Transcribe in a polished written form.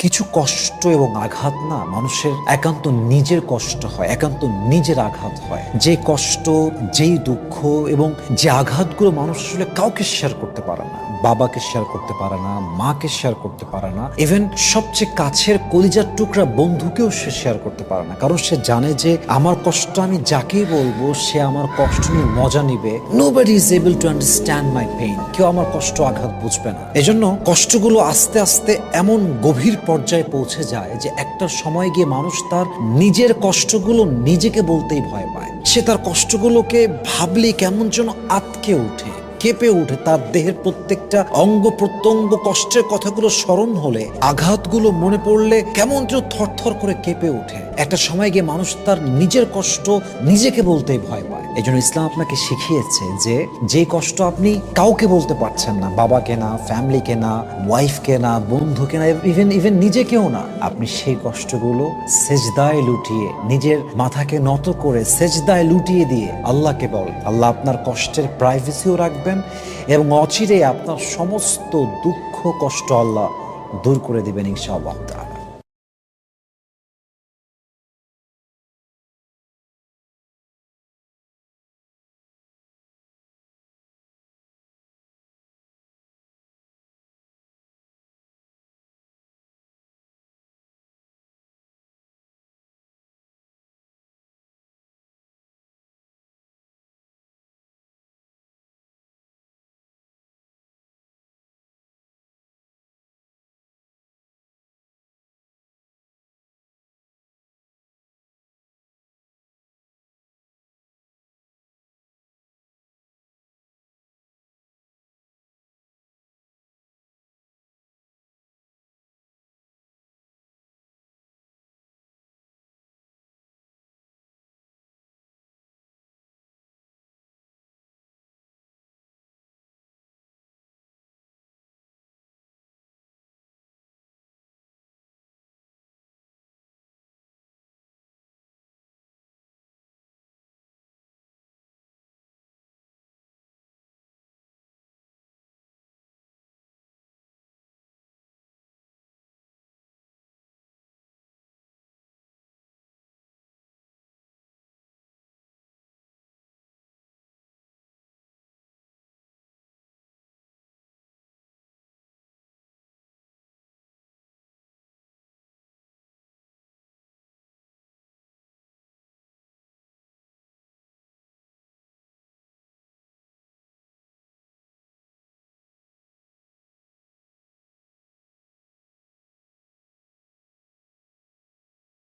কিছু কষ্ট এবং আঘাত না মানুষের একান্ত নিজের কষ্ট হয়, একান্ত নিজের আঘাত হয়। যে কষ্ট, যেই দুঃখ এবং যে আঘাতগুলো মানুষ আসলে কাউকে শেয়ার করতে পারে না, বাবাকে শেয়ার করতে পারে না, মাকে শেয়ার করতে পারে না, ইভেন সবচেয়ে কাছের কলিজার টুকরা বন্ধুকেও সে শেয়ার করতে পারে না, কারণ সে জানে যে আমার কষ্ট আমি যাকেই বলবো সে আমার কষ্ট নিয়ে মজা নিবে। Nobody is able to understand my pain. কেউ আমার কষ্ট আঘাত বুঝবে না। এজন্য কষ্টগুলো আস্তে আস্তে এমন গভীর পর্যায়ে পৌঁছে যায় যে একটা সময় গিয়ে মানুষ তার নিজের কষ্টগুলো নিজেকে বলতেই ভয় পায়। সে তার কষ্টগুলোকে ভাবলে কেমন যেন আটকে ওঠে, কেঁপে ওঠে। তার দেহের প্রত্যেকটা অঙ্গ প্রত্যঙ্গ কষ্টের কথাগুলো স্মরণ হলে, আঘাতগুলো মনে পড়লে কেমন যেন থরথর করে কেঁপে ওঠে। একটা সময় গিয়ে মানুষ তার নিজের কষ্ট নিজেকে বলতেই ভয় পায়। এই জন্য ইসলাম আপনাকে শিখিয়েছে যে কষ্ট আপনি কাউকে বলতে পারছেন না, বাবাকে না, ফ্যামিলিকে না, ওয়াইফকে না, বন্ধুকে না, ইভেন নিজেকেও না, আপনি সেই কষ্টগুলো সেজদায় লুটিয়ে, নিজের মাথাকে নত করে সেজদায় লুটিয়ে দিয়ে আল্লাহকে বল। আল্লাহ আপনার কষ্টের প্রাইভেসিও রাখবেন এবং অচিরে আপনার সমস্ত দুঃখ কষ্ট আল্লাহ দূর করে দিবেন ইনশাআল্লাহ।